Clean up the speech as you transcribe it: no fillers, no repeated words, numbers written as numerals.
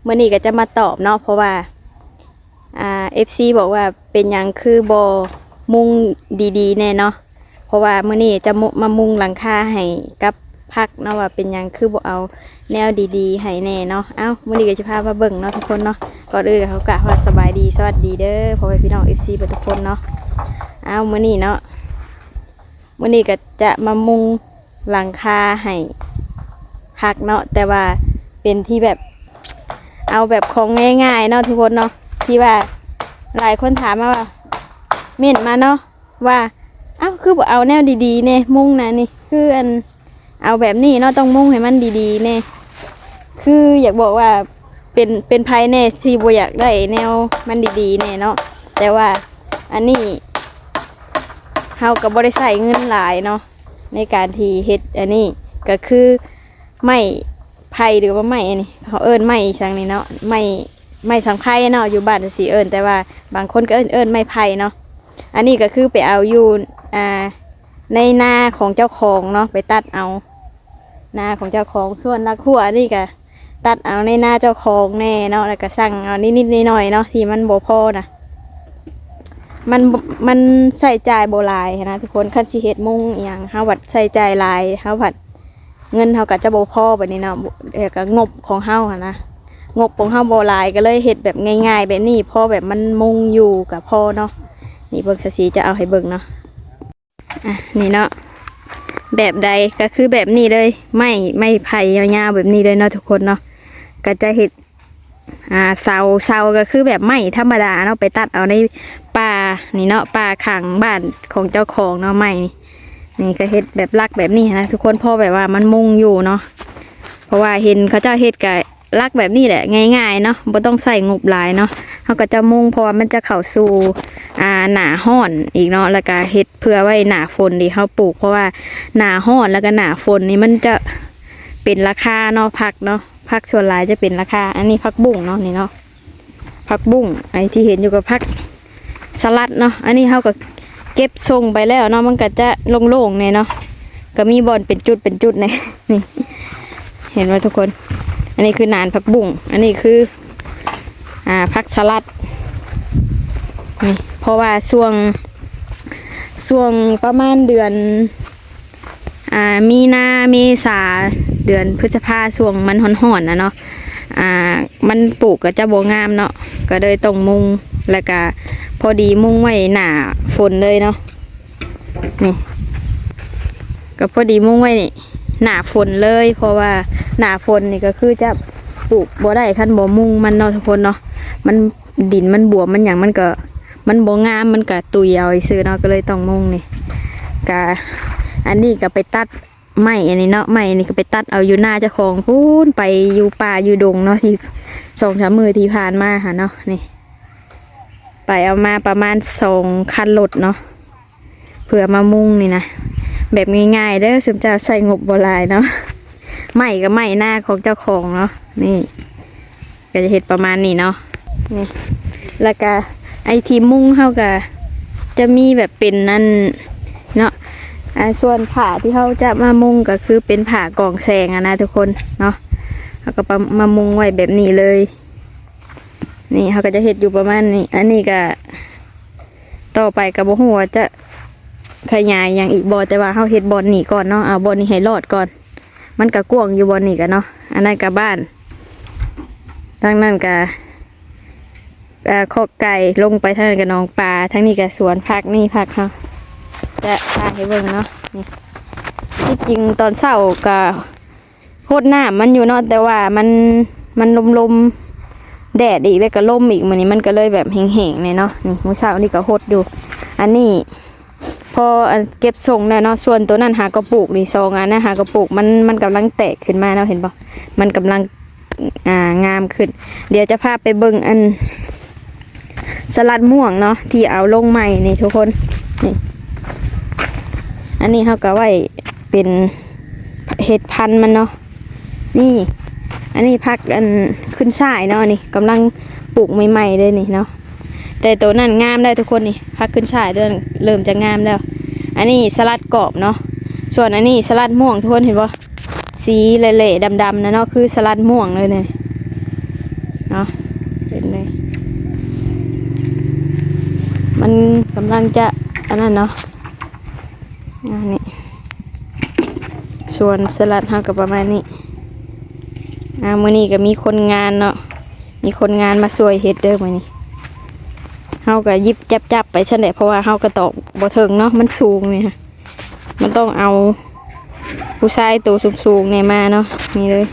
เมื่อนี้ก็จะมาตอบเนาะเพราะว่าFC บอกว่าเป็นหยังคือบอมุงดีๆแน่เนาะเพราะว่าเมื่อนี้จะมามุงหลังคาให้กับพักเนาะว่าเป็นหยังคือบ่เอาแนวดีๆให้แน่เนาะเอ้าเมื่อนี้ก็จะพามาเบิ่งเนาะทุกคนเนาะก่อนอื่นเขากะว่าสบายดีสวัสดีเด้อพ่อแม่พี่น้อง FC ทุกคนเนาะเอ้าเมื่อนี้เนาะเมื่อนี้ก็จะมามุงหลังคาให้พักเนาะแต่ว่าเป็นที่แบบเอาแบบของง่ายๆเนาะทุกคนเนาะที่ว่าหลายคนถามมาว่าเม่นมาเนาะว่าอ้าวคือบอกเอาแนวดีๆเนี่ยมุ่งนะนี่คืออันเอาแบบนี้เนาะต้องมุ่งให้มันดีๆเนี่ยคืออยากบอกว่าเป็นภัยแน่ที่บ่อยากได้แนวมันดีๆเนี่ยเนาะแต่ว่าอันนี้เฮาก็บ่ได้ใส่เงินหลายเนาะในการที่เฮ็ดอันนี้ก็คือไม่ไผ่หรือว่าไม่อันนี้เขาเอิ้นไม่ช่างนี่เนาะไม่สังไผ่เนาะอยู่บ้านสิเอิ้นแต่ว่าบางคนก็เอิ้นไม่ไผ่เนาะอันนี้ก็คือไปเอาอยู่ในนาของเจ้าของเนาะไปตัดเอานาของเจ้าของส่วนรักหัวนี่ก็ตัดเอาในนาเจ้าของแน่เนาะแล้วก็สั่งเอานิดๆหน่อยๆเนาะที่มันบ่พอนะมันใส่ใจโบราณนะทุกคนคันสิเฮ็ดมุ่งอย่างเฮาวัดใส่ใจหลายเฮาวัดเงินเฮาก็จะบ่พอแบบนี้เนาะก็งบของเฮาค่ะนะงบของเฮาบ่หลายก็เลยเฮ็ดแบบง่ายๆแบบนี้พอแบบมันมุงอยู่กับพอเนาะนี่เบิ่งสีจะเอาให้เบิ่งเนาะนี่เนาะแบบใดก็คือแบบนี้เลยไม่ไผ่ยาวๆแบบนี้เลยเนาะทุกคนเนาะก็จะเฮ็ดเสาก็คือแบบไม้ธรรมดาเนาะไปตัดเอาในป่านี่เนาะป่าข้างบ้านของเจ้าของเนาะไม้นี่ก็เฮ็ดแบบลักแบบนี้นะทุกคนพอแบบว่ามันมุงอยู่เนาะเพราะว่าเห็นเขาเจ้าเฮ็ดกับลักแบบนี้แหละง่ายๆเนาะบ่ต้องใส่งบหลายเนาะเขาก็จะมุงเพราะว่ามันจะเข้าสู่หน้าร้อนอีกเนาะแล้วก็เฮ็ดเพื่อไว้หน้าฝนที่เขาปลูกเพราะว่าหน้าร้อนแล้วก็หน้าฝนนี่มันจะเป็นราคาเนาะผักเนาะผักส่วนหลายจะเป็นราคาอันนี้ผักบุ้งเนาะนี่เนาะผักบุ้งไอที่เห็นอยู่กับผักสลัดเนาะอันนี้เขาก็เก็บทรงไปแล้วเนาะมันก็จะโล่งๆเนี่ยเนาะก็มีบอลเป็นจุดเนี่ยนี่เห็นไหมทุกคนอันนี้คือนานผักบุ้งอันนี้คือผักสลัดนี่เพราะว่าช่วงประมาณเดือนมีนาเมษาเดือนพฤษภาช่วงมันห่อนๆนะเนาะมันปลูกก็จะโบงามเนาะก็เลยต้องมุงแล้วก็พอดีมุงไว้หน้าฝนเลยเนาะนี่ก็พอดีมุงไว้นี่หน้าฝนเลยเพราะว่าหน้าฝนนี่ก็คือจะปลูกบ่ได้คันบ่มุงมันเนาะทุกคนเนาะมันดินมันบวมมันอย่างมันก็มันบ่งามมันก็ตุยเอาซื้อเนาะก็เลยต้องมุงนี่ก็อันนี้ก็ไปตัดไม้อันนี้เนาะไม้อันนี้ก็ไปตัดเอาอยู่หน้าเจ้าของพูนไปอยู่ป่าอยู่ดงเนาะที่2-3 มื้อที่ผ่านมาค่ะเนาะนี่ไปเอามาประมาณ2 คันรถเนาะเพื่อมามุงนี่นะแบบง่ายๆเด้อสมเจ้าใส่งบบ่หลายเนาะไม้ก็ไม้หน้าของเจ้าของเนาะนี่ก็จะเห็ดประมาณนี้เนาะนี่แล้วก็ไอทีมุงเขาก็จะมีแบบเป็นนั่นเนาะส่วนผ้าที่เขาจะมามุงก็คือเป็นผ้ากองแสงนะทุกคนเนาะเขาก็มามุงไว้แบบนี้เลยนี่เขาก็จะเห็ดอยู่ประมาณนี้อันนี้ก็ต่อไปกับบ่ฮู้ว่าจะขยายอย่างอีกบอแต่ว่าเขาเห็ดบอลนี่ก่อนเนาะเอาบอลนี่ให้รอดก่อนมันก็กว้างอยู่บอลนี่กันเนาะอันนั้นกับบ้านทั้งนั้นกับคอกไก่ลงไปทางนั้นกับน้องปลาทั้งนี้กับสวนผักนี่ผักเขาจะพาให้เบิ่งเนาะนี่ที่จริงตอนเช้ากับโคตรหน้ามันอยู่เนาะแต่ว่ามันลมแดดอีกแล้วก็ลมอีกมันนี้มันก็เลยแบบแห้งๆเนี่ยเนาะนี่มื้อเช้านี่ก็โคตรอยู่อันนี้พอเก็บส่งแล้วเนาะส่วนตัวนั้นหากระปุกนี่2 อันนะหากระปุกมันกำลังแตกขึ้นมาเนาะเห็นปะมันกำลังงามขึ้นเดี๋ยวจะพาไปเบิ่งอันสลัดม่วงเนาะที่เอาลงใหม่นี่ทุกคนนี่อันนี้เขาก็ไว้เป็นเห็ดพันธุ์มันเนาะนี่อันนี้พักอันขึ้นช่ายเนาะนี่กำลังปลูกใหม่ๆเลยนี่เนาะแต่ตัวนั้นงามได้ทุกคนนี่พักขึ้นช่ายเริ่มจะงามแล้วอันนี้สลัดกรอบเนาะส่วนอันนี้สลัดม่วงทุกคนเห็นปะสีเละๆดำๆนะเนาะคือสลัดม่วงเลยเนี่ย เนาะเห็นเลยมันกำลังจะอันนั้นเนาะอันนี้ส่วนสลัดเฮากับประมาณนี้มื้อนี้ก็มีคนงานเนาะมีคนงานมาช่วยเฮ็ดเด้อมื้อนี้เฮาก็หยิบจับไปซั่นแหละเพราะว่าเฮาก็ตอกบ่ถึงเนาะมันสูงนี่ค่ะมันต้องเอาผู้ชายตัวสูงๆเนี่ยมาเนาะนี่เลย